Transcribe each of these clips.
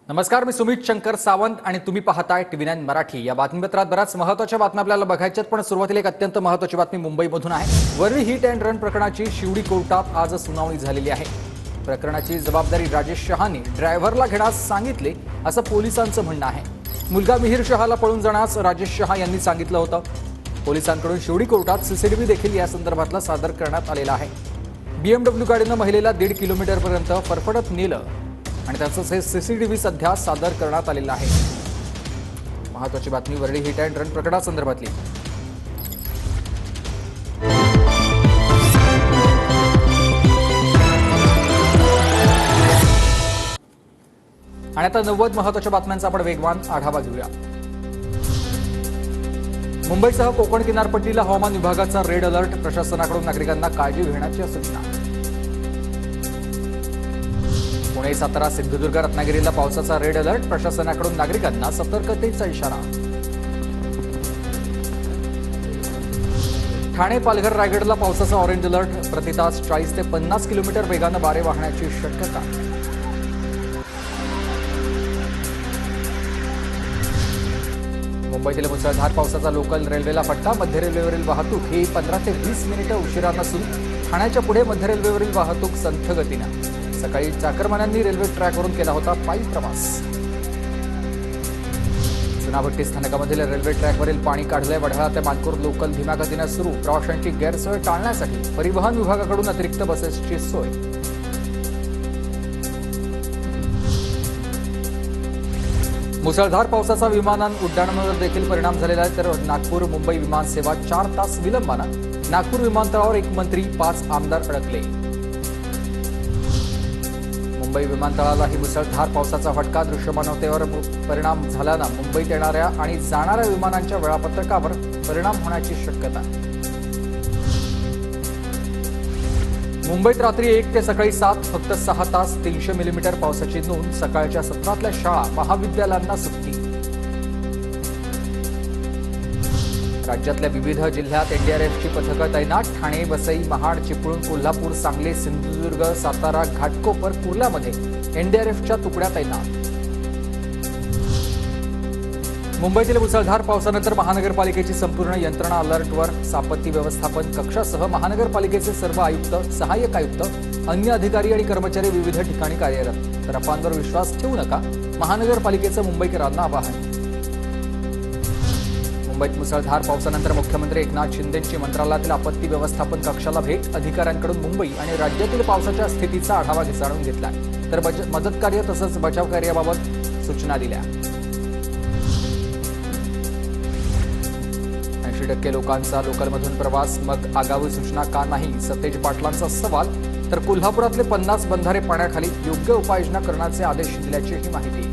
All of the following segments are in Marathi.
नमस्कार, मी सुमित शंकर सावंत आणि तुम्ही पाहताय TV9 मराठी। या बातमीपत्रात बऱ्याच महत्त्वाच्या बातम्या आपल्याला बघायच्यात, पण सुरुवातीला एक अत्यंत महत्त्वाची बातमी मुंबईमधून आहे। वरळी हिट अँड रन प्रकरणाची शिवडी कोर्टात आज सुनावणी झालेली आहे। प्रकरणाची जबाबदारी राजेश शहाने ड्रायव्हरला घेण्यास सांगितले असं पोलिसांचं म्हणणं आहे। मुलगा मिहिर शहाला पळून जाण्यास राजेश शहा यांनी सांगितलं होतं। पोलिसांकडून शिवडी कोर्टात सीसीटीव्ही देखील या संदर्भातला सादर करण्यात आलेला आहे। BMW गाडीनं महिलेला 1.5 किलोमीटरपर्यंत फरफडत नेलं आणि त्याचंच हे सीसीटीव्ही सध्या सादर करण्यात आलेलं आहे। महत्त्वाची बातमी वरळी हिट अँड रन प्रकरणासंदर्भातली। आणि आता 90 महत्त्वाच्या बातम्यांचा आपण वेगवान आढावा घेऊया। मुंबईसह कोकण किनारपट्टीला हवामान विभागाचा रेड अलर्ट, प्रशासनाकडून नागरिकांना काळजी घेण्याच्या सूचना। पुणे, सातारा, सिंधुदुर्ग, रत्नागिरीला पावसाचा रेड अलर्ट, प्रशासनाकडून नागरिकांना सतर्कतेचा इशारा। ठाणे, पालघर, रायगडला पावसाचा ऑरेंज अलर्ट, प्रतितास 40 ते 50 किलोमीटर वेगानं वारे वाहण्याची शक्यता। मुंबईतील मुसळधार पावसाचा लोकल रेल्वेला फटका, मध्य रेल्वेवरील वाहतूक ही 15 ते 20 मिनिटं उशिरानं सुरू। ठाण्याच्या पुढे मध्य रेल्वेवरील वाहतूक संथ गतीनं। सकाळी चाकरमान्यांनी रेल्वे ट्रॅकवरून केला होता पायी प्रवास। चुनाभट्टी स्थानकामधील रेल्वे ट्रॅकवरील पाणी काढलंय। वढाळा ते मानपूर लोकल धीम्या गतीनं सुरू। प्रवाशांची गैरसोय टाळण्यासाठी परिवहन विभागाकडून अतिरिक्त बसेसची सोय। मुसळधार पावसाचा विमानां उड्डाणांवर देखील परिणाम झालेला आहे, तर नागपूर मुंबई विमान सेवा 4 तास विलंबानं। नागपूर विमानतळावर 1 मंत्री 5 आमदार अडकले। मुंबई विमानतळालाही मुसळधार पावसाचा फटका, दृश्यमानतेवर परिणाम झाल्यानं मुंबईत येणाऱ्या आणि जाणाऱ्या विमानांच्या वेळापत्रकावर परिणाम होण्याची शक्यता। मुंबईत रात्री 1 ते सकाळी 7 फक्त 6 तास 300 मिलीमीटर पावसाची नोंद। सकाळच्या सत्रातल्या शाळा महाविद्यालयांना सुट्टी। राज्यातल्या विविध जिल्ह्यात एनडीआरएफची पथकं तैनात। ठाणे, वसई, महाड, चिपळूण, कोल्हापूर, सांगली, सिंधुदुर्ग, सातारा, घाटकोपर, कुर्ल्यामध्ये एनडीआरएफच्या तुकड्या तैनात। मुंबईतील मुसळधार पावसानंतर महानगरपालिकेची संपूर्ण यंत्रणा अलर्टवर। आपत्ती व्यवस्थापन कक्षासह महानगरपालिकेचे सर्व आयुक्त, सहाय्यक आयुक्त, अन्य अधिकारी आणि कर्मचारी विविध ठिकाणी कार्यरत। तर अफवांवर विश्वास ठेवू नका, महानगरपालिकेचं मुंबईकरांना आवाहन। मुंबईत मुसळधार पावसानंतर मुख्यमंत्री एकनाथ शिंदेंची मंत्रालयातील आपत्ती व्यवस्थापन कक्षाला भेट। अधिकाऱ्यांकडून मुंबई आणि राज्यातील पावसाच्या स्थितीचा आढावा जाणून घेतला, तर मदत कार्य तसंच बचाव कार्याबाबत सूचना दिल्या। 80% लोकांचा लोकलमधून प्रवास, मग आगाऊ सूचना का नाही? सतेज पाटलांचा सवाल। तर कोल्हापुरातले 50 बंधारे पाण्याखाली, योग्य उपाययोजना करण्याचे आदेश दिल्याची ही माहिती।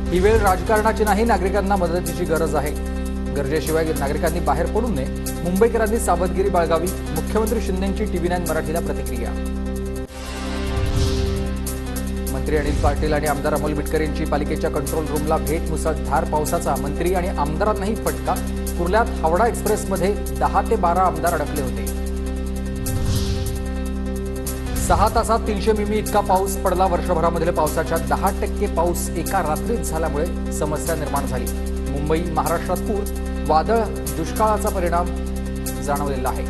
ही वेळ राजकारणाची नाही, नागरिकांना मदतीची गरज आहे। गरजेशिवाय नागरिकांनी बाहेर पडू नये, मुंबईकरांनी सावधगिरी बाळगावी। मुख्यमंत्री शिंदेंची TV9 मराठीला प्रतिक्रिया। मंत्री अनिल पाटील आणि आमदार अमोल मिटकर यांची पालिकेच्या कंट्रोल रूमला भेट। मुसळधार पावसाचा मंत्री आणि आमदारांनाही फटका। कुर्ल्यात हावडा एक्सप्रेसमध्ये 10 ते 12 आमदार अडकले होते। 6 तासात 300 मिमी इतका पाऊस पडला। वर्षभरामधील पावसाच्या 10% पाऊस एका रात्रीत झाल्यामुळे समस्या निर्माण झाली। मुंबई, महाराष्ट्रात पूर, वादळ, दुष्काळाचा परिणाम जाणवलेला आहे।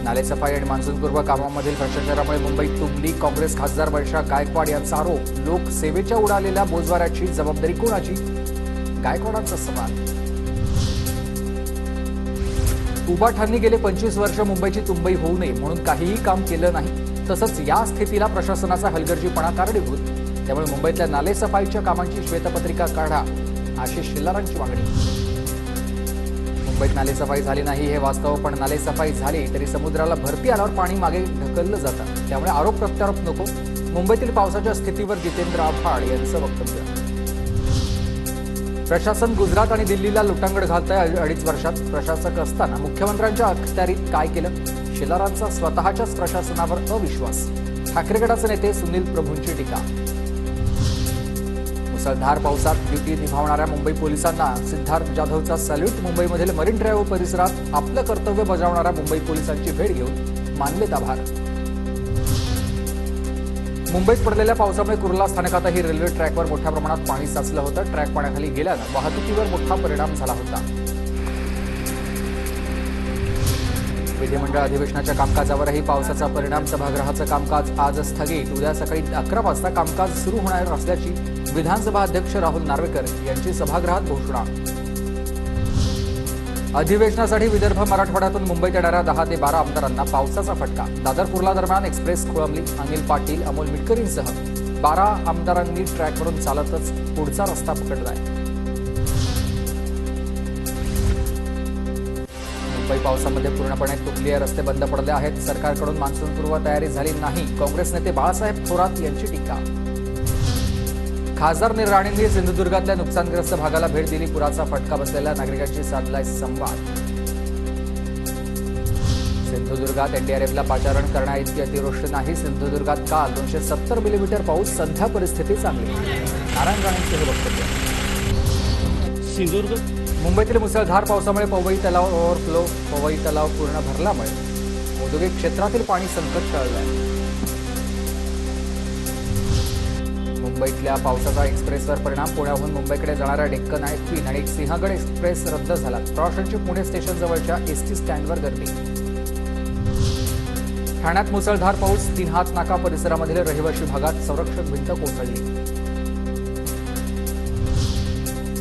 नालेसफाई आणि मान्सूनपूर्व कामांमधील भ्रष्टाचारामुळे मुंबईत तुंबली। काँग्रेस खासदार वर्षा गायकवाड यांचा आरोप। लोकसेवेच्या उडालेल्या बोजवाऱ्याची जबाबदारी कोणाची? गायकवाडांचा सवाल। उबाठांनी गेले 25 वर्ष मुंबईची तुंबई होऊ नये म्हणून काहीही काम केलं नाही, तसंच या स्थितीला प्रशासनाचा हलगर्जीपणा कारणीभूत। त्यामुळे मुंबईतल्या नालेसफाईच्या कामांची श्वेतपत्रिका काढा, आशिष शिल्लारांची मागणी। मुंबईत नालेसफाई झाली नाही हे वास्तव, पण नालेसफाई झाली तरी समुद्राला भरती आल्यावर पाणी मागे ढकललं जातं। त्यामुळे आरोप प्रत्यारोप नको। मुंबईतील पावसाच्या स्थितीवर जितेंद्र आव्हाड यांचं वक्तव्य। प्रशासन गुजरात आणि दिल्लीला लुटांगड घालतंय। 2.5 वर्षात प्रशासक असताना मुख्यमंत्र्यांच्या अखत्यारीत काय केलं? शिलारांचा स्वतःच्याच प्रशासनावर अविश्वास। ठाकरे गटाचे नेते सुनील प्रभूंची टीका। मुसळधार पावसात ड्युटी निभावणाऱ्या मुंबई पोलिसांना सिद्धार्थ जाधवचा सॅल्यूट. मुंबईमधील मरीन ड्राईव्ह परिसरात आपलं कर्तव्य बजावणाऱ्या मुंबई पोलिसांची भेट घेऊन मानलेत आभार. मुंबईत पडलेल्या पावसामुळे कुर्ला स्थानकातही रेल्वे ट्रॅकवर मोठ्या प्रमाणात पाणी साचलं होतं. ट्रॅक पाण्याखाली गेल्यानं वाहतुकीवर मोठा परिणाम झाला होता. विधिमंडळ अधिवेशनाच्या कामकाजावरही पावसाचा परिणाम. सभागृहाचं कामकाज आज स्थगित. उद्या सकाळी 11 वाजता कामकाज सुरू होणार असल्याची विधानसभा अध्यक्ष राहुल नार्वेकर यांची सभागृहात घोषणा. अधिवेशनासाठी विदर्भ मराठवाड्यातून मुंबईत येणाऱ्या 10 ते 12 आमदारांना पावसाचा फटका. दादर कुर्ला दरम्यान एक्सप्रेस खोळंबली. अनिल पाटील, अमोल मिटकरींसह 12 आमदारांनी ट्रॅकवरून चालतच पुढचा रस्ता पकडलाय. मुंबई पावसामध्ये पूर्णपणे तुटलेले रस्ते बंद पडले आहेत. सरकारकडून मान्सूनपूर्व तयारी झाली नाही. काँग्रेस नेते बाळासाहेब थोरात यांची टीका. खासदार नील राणेंनी सिंधुदुर्गातल्या नुकसानग्रस्त भागाला भेट दिली. पुराचा फटका बसलेल्या नागरिकांशी साधलाय संवाद. सिंधुदुर्गात एनडीआरएफला पाचारण करण्याइतकी अतिवृष्टी नाही. सिंधुदुर्गात काल 270 मिलीमीटर पाऊस. सध्या परिस्थिती चांगली. नारायण राणेंचे हे वक्तव्य. मुंबईतील मुसळधार पावसामुळे पवई तलाव ओव्हरफ्लो. पवई तलाव पूर्ण भरल्यामुळे औद्योगिक क्षेत्रातील पाणी संकट टळलंय. मुंबईतल्या पावसाचा एक्सप्रेसवर परिणाम. पुण्याहून मुंबईकडे जाणाऱ्या डेक्कन क्वीन आणि सिंहगड एक्सप्रेस रद्द झाला. प्रवाशांची पुणे स्टेशन जवळच्या एसटी स्टँडवर गर्दी. ठाण्यात मुसळधार पाऊस. 3 हात नाका परिसरामधील रहिवासी भागात संरक्षक भिंत कोसळली.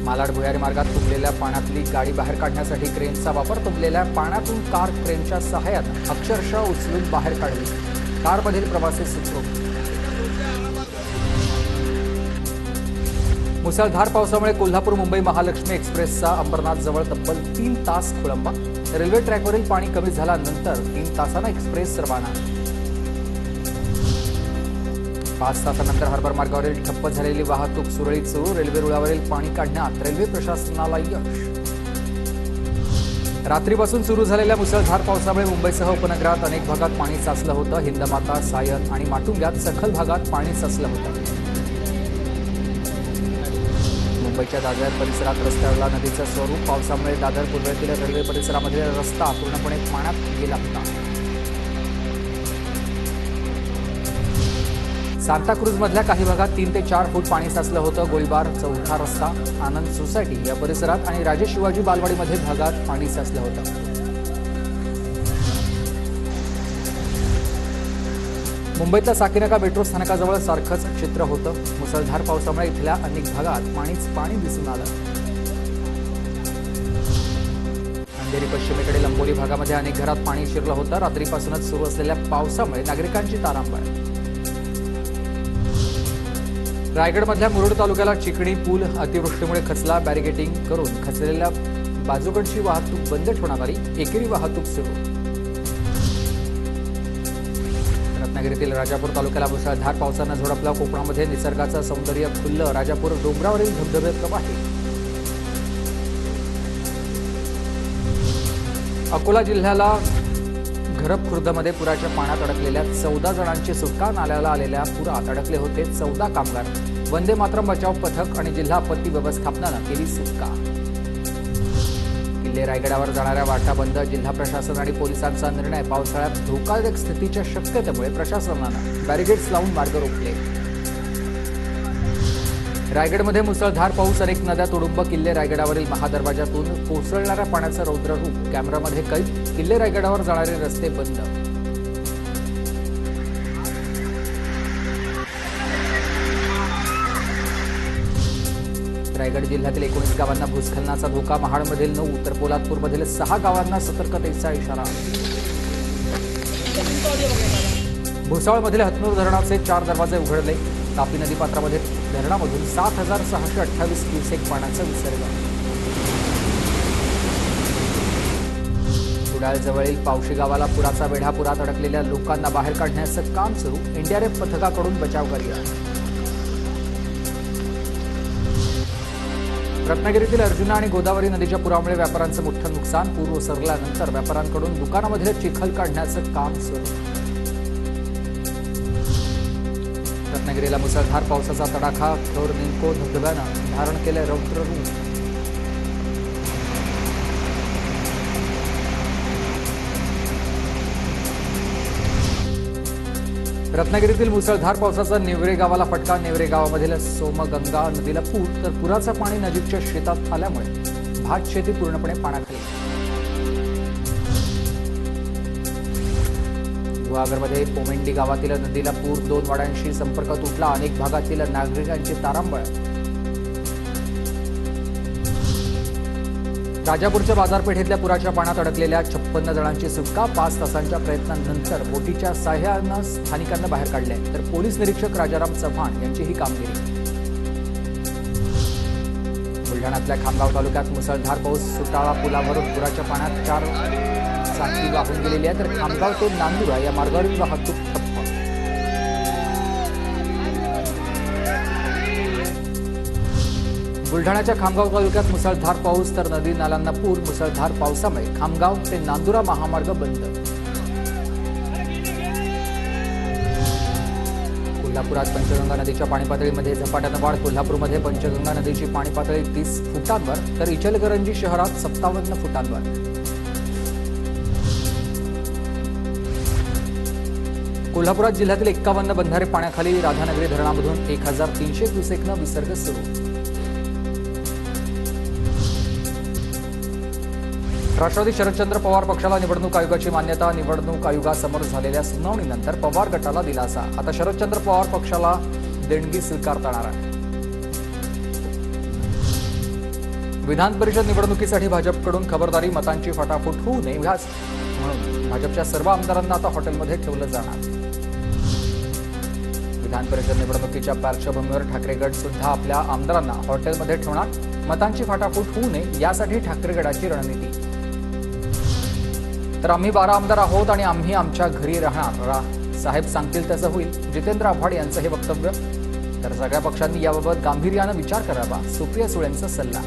मालाड भुयारी मार्गात तुंबलेल्या पाण्यातली गाडी बाहेर काढण्यासाठी क्रेनचा वापर. तुंबलेल्या पाण्यातून कार क्रेनच्या सहाय्यानं अक्षरशः उचलून बाहेर काढली. कारमधील प्रवासी सुखरूप. मुसळधार पावसामुळे कोल्हापूर मुंबई महालक्ष्मी एक्सप्रेसचा अंबरनाथजवळ तब्बल 3 तास खोळंबा. रेल्वे ट्रॅकवरील पाणी कमी झाल्यानंतर 3 तासांना एक्सप्रेस रवाना. 5 तासानंतर हार्बर मार्गावरील ठप्प झालेली वाहतूक सुरळीत सुरू. रेल्वे रुळावरील पाणी काढण्यात रेल्वे प्रशासनाला यश. रात्रीपासून सुरू झालेल्या मुसळधार पावसामुळे मुंबईसह उपनगरात अनेक भागात पाणी साचलं होतं. हिंदमाता, सायन आणि माटुंग्यात सखल भागात पाणी साचलं होतं. मुंबईच्या दादर परिसरात रस्त्यावरला नदीचं स्वरूप. पावसामुळे दादर पूर्वेतील रेल्वे परिसरामधील रस्ता पूर्णपणे पाण्यात गेला होता. सांताक्रूजमधल्या काही भागात 3 ते 4 फूट पाणी साचलं होतं. गोळीबार, चौथा रस्ता, आनंद सोसायटी या परिसरात आणि राजे शिवाजी बालवाडीमध्ये भागात पाणी साचलं होतं. मुंबईतल्या साकीनाका मेट्रो स्थानकाजवळ सारखंच चित्र होतं. मुसळधार पावसामुळे इथल्या अनेक भागात पाणी दिसून आलं. अंधेरी पश्चिमेकडील अंबोली भागामध्ये अनेक घरात पाणी शिरलं होतं. रात्रीपासूनच सुरू असलेल्या पावसामुळे नागरिकांची तारांबळ. रायगडमधल्या मुरुड तालुक्याला चिकणी पूल अतिवृष्टीमुळे खचला. बॅरिगेटिंग करून खचलेल्या बाजूकडची वाहतूक बंद ठेवण्यात आली. एकेरी वाहतूक सुरू. रत्नागिरीतील राजापूर तालुक्याला मुसळधार पावसानं झोडपला. कोकणामध्ये निसर्गाचं सौंदर्य खुललं. राजापूर डोंगरावरील धबधबे प्रवाहित. अकोला जिल्ह्याला घरप खुर्दमध्ये पुराच्या पाण्यात अडकलेल्या 14 जणांची सुटका. नाल्याला आलेल्या पुरात अडकले होते 14 कामगार. वंदे मातरम बचाव पथक आणि जिल्हा आपत्ती व्यवस्थापनानं केली सुटका. किल्ले रायगडावर जाणाऱ्या वाटा बंद. जिल्हा प्रशासन आणि पोलिसांचा निर्णय. पावसाळ्यात धोकादायक स्थितीच्या शक्यतेमुळे प्रशासनानं बॅरिगेड्स लावून मार्ग रोखले. रायगडमध्ये मुसळधार पाऊस. अनेक नद्या तुडुंब. किल्ले रायगडावरील महादरवाजातून कोसळणाऱ्या पाण्याचं रौद्ररूप कॅमेरामध्ये कैद. किल्ले रायगडावर जाणारे रस्ते बंद. रायगड जिल्ह्यातील 19 गावांना भूस्खलनाचा धोका. महाडमधील 9 तर पोलादपूरमधील 6 गावांना सतर्कतेचा इशारा. भुसावळमधील हतनूर धरणाचे 4 दरवाजे उघडले. तापी नदीपात्रामध्ये धरणामधून 7,628 क्युसेक पाण्याचा विसर्ग. कुडाळजवळील पावशी गावाला पुराचा वेढा. पुरात अडकलेल्या लोकांना बाहेर काढण्याचं काम सुरू. एनडीआरएफ पथकाकडून बचावकार्य. रत्नागिरीतील अर्जुना आणि गोदावरी नदीच्या पुरामुळे व्यापाऱ्यांचं मोठं नुकसान. पूर ओसरल्यानंतर व्यापाऱ्यांकडून दुकानामध्ये चिखल काढण्याचं काम सुरू. रत्नागिरीला मुसळधार पावसाचा तडाखा. थोर निमको धबधब्यानं धारण केले रौद्र रूप. रत्नागिरीतील मुसळधार पावसाचा नेवरे गावाला फटका. नेवरे गावामधील सोमगंगा नदीला पूर, तर पुराचं पाणी नजीकच्या शेतात आल्यामुळे भात शेती पूर्णपणे पाण्याखाली. गुहागरमध्ये पोमेंडी गावातील नदीला पूर. 2 वाड्यांशी संपर्क तुटला. अनेक भागातील नागरिकांची तारांबळ. राजापूरच्या बाजारपेठेतल्या पुराच्या पाण्यात अडकलेल्या 56 जणांची सुटका. 5 तासांच्या प्रयत्नांनंतर बोटीच्या साह्यानं स्थानिकांना बाहेर काढले. तर पोलीस निरीक्षक राजाराम चव्हाण यांची ही कामगिरी. बुलढाण्यातल्या खामगाव तालुक्यात मुसळधार पाऊस. सुटाळा पुलावरून पुराच्या पाण्यात 4 चाकी वाहून गेलेली आहे. तर खामगाव ते नांदुरा या मार्गावरील वाहतूक ठप्प. बुलढाण्याच्या खामगाव तालुक्यात मुसळधार पाऊस, तर नदी नाल्यांना पूर. मुसळधार पावसामुळे खामगाव ते नांदुरा महामार्ग बंद. कोल्हापुरात पंचगंगा नदीच्या पाणी पातळीमध्ये झपाट्यानं वाढ. कोल्हापूरमध्ये पंचगंगा नदीची पाणी पातळी 30 फुटांवर, तर इचलकरंजी शहरात 57 फुटांवर. कोल्हापुरात जिल्ह्यातील 51 बंधारे पाण्याखाली. राधानगरी धरणामधून 1300 क्युसेकनं विसर्ग सुरू. राष्ट्रवादी शरदचंद्र पवार पक्षाला निवडणूक आयोगाची मान्यता. निवडणूक आयोगासमोर झालेल्या सुनावणीनंतर पवार गटाला दिलासा. आता शरदचंद्र पवार पक्षाला देणगी स्वीकारता येणार आहे. विधान परिषद निवडणुकीसाठी भाजपकडून खबरदारी. मतांची फाटाफूट होऊ नये म्हणून भाजपच्या सर्व आमदारांना आता हॉटेलमध्ये ठेवलं जाणार. विधान परिषद निवडणुकीच्या पार्श्वभूमीवर ठाकरे गट सुद्धा आपल्या आमदारांना हॉटेलमध्ये ठेवणार. मतांची फाटाफूट होऊ नये यासाठी ठाकरे गटाची रणनीती. तर आम्ही 12 आमदार आहोत आणि आम्ही आमच्या घरी राहणार. साहेब सांगतील तसं होईल. जितेंद्र आव्हाड यांचं हे वक्तव्य. तर सगळ्या पक्षांनी याबाबत गांभीर्यानं विचार करावा. सुप्रिया सुळेंचा सल्ला.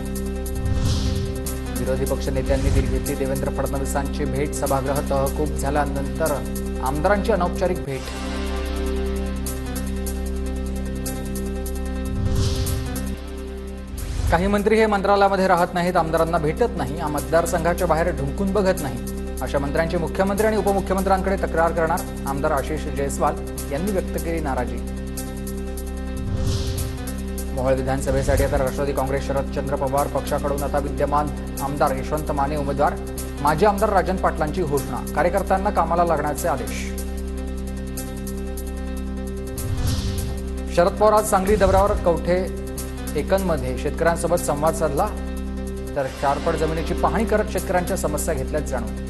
विरोधी पक्षनेत्यांनी घेतली देवेंद्र फडणवीसांची भेट. सभागृह तहकूब झाल्यानंतर आमदारांची अनौपचारिक भेट. काही मंत्री हे मंत्रालयामध्ये राहत नाहीत, आमदारांना भेटत नाही, मतदारसंघाच्या बाहेर ढुंकून बघत नाही. अशा मंत्र्यांची मुख्यमंत्री आणि उपमुख्यमंत्र्यांकडे तक्रार करणार. आमदार आशिष जयस्वाल यांनी व्यक्त केली नाराजी. मोहोळ विधानसभेसाठी आता राष्ट्रवादी काँग्रेस शरदचंद्र पवार पक्षाकडून आता विद्यमान आमदार यशवंत माने उमेदवार. माजी आमदार राजन पाटलांची घोषणा. कार्यकर्त्यांना कामाला लागण्याचे आदेश. शरद पवार आज सांगली दौऱ्यावर. कवठे एकनमध्ये शेतकऱ्यांसोबत संवाद साधला. तर 4 पट जमिनीची पाहणी करत शेतकऱ्यांच्या समस्या घेतल्यात जाणून.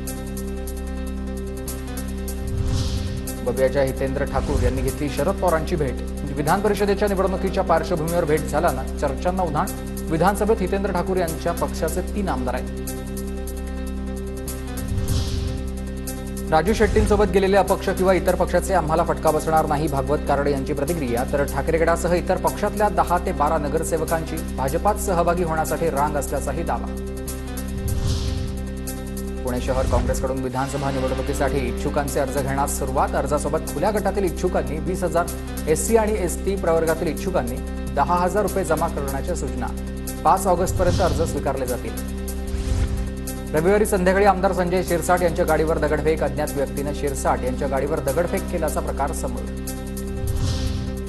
बबियाच्या हितेंद्र ठाकूर यांनी घेतली शरद पवारांची भेट. विधान परिषदेच्या निवडणुकीच्या पार्श्वभूमीवर भेट झाल्यानं चर्चांना उधाण. विधानसभेत हितेंद्र ठाकूर यांच्या पक्षाचे 3 आमदार आहेत. राजू शेट्टींसोबत गेलेले अपक्ष किंवा इतर पक्षाचे आम्हाला फटका बसणार नाही. भागवत कारडे यांची प्रतिक्रिया. तर ठाकरे गटासह इतर पक्षातल्या 10 ते 12 नगरसेवकांची भाजपात सहभागी होण्यासाठी रांग असल्याचाही दावा. पुणे शहर काँग्रेसकडून विधानसभा निवडणुकीसाठी इच्छुकांचे अर्ज घेण्यास सुरुवात. अर्जासोबत खुल्या गटातील इच्छुकांनी 20,000, एससी आणि एसटी प्रवर्गातील इच्छुकांनी 10,000 रुपये जमा करण्याच्या सूचना. 5 ऑगस्टपर्यंत अर्ज स्वीकारले जातील. रविवारी संध्याकाळी आमदार संजय शिरसाट यांच्या गाडीवर दगडफेक. अज्ञात व्यक्तीने शिरसाट यांच्या गाडीवर दगडफेक केल्याचा प्रकार समोर.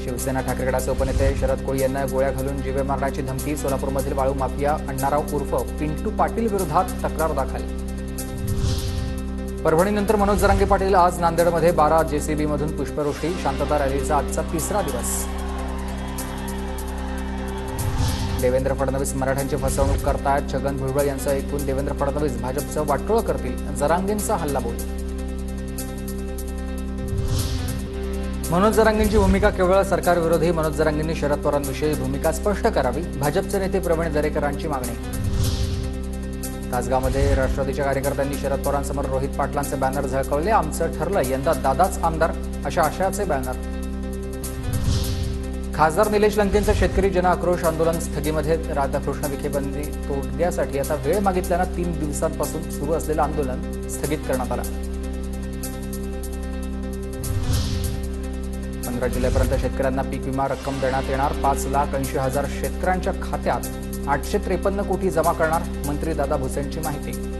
शिवसेना ठाकरे गटाचे उपनेते शरद कोळी यांना गोळ्या घालून जीवे मारण्याची धमकी. सोलापूरमधील वाळू माफिया अण्णाराव उर्फ पिंटू पाटील विरोधात तक्रार दाखल. परभणीनंतर मनोज जरांगे पाटील आज नांदेडमध्ये. 12 जेसीबीमधून पुष्पवृष्टी. शांतता रॅलीचा आजचा 3रा दिवस. देवेंद्र फडणवीस मराठ्यांची फसवणूक करतायत. छगन भुजबळ यांचं ऐकून देवेंद्र फडणवीस भाजपचं वाटोळं करतील. जरांगेंचा हल्लाबोल. मनोज जरांगेंची भूमिका केवळ सरकारविरोधी. मनोज जरांगेंनी शरद पवारांविषयी भूमिका स्पष्ट करावी. भाजपचे नेते प्रवीण दरेकरांची मागणी. तासगावमध्ये राष्ट्रवादीच्या कार्यकर्त्यांनी शरद पवारांसमोर रोहित पाटलांचे बॅनर झळकवले. आमचं ठरलं यंदा दादाच आमदार अशा आशयाचे बॅनर. खासदार निलेश लंकेंचं शेतकरी जन आक्रोश आंदोलन स्थगितीमध्ये. राधाकृष्ण विखे बंदी तोडण्यासाठी आता वेळ मागितल्यानं 3 दिवसांपासून सुरू असलेलं आंदोलन स्थगित करण्यात आलं. 15 जुलैपर्यंत शेतकऱ्यांना पीक विमा रक्कम देण्यात येणार. 5,80,000 शेतकऱ्यांच्या खात्यात 853 कोटी जमा करणार. मंत्री दादा भुसेंची माहिती.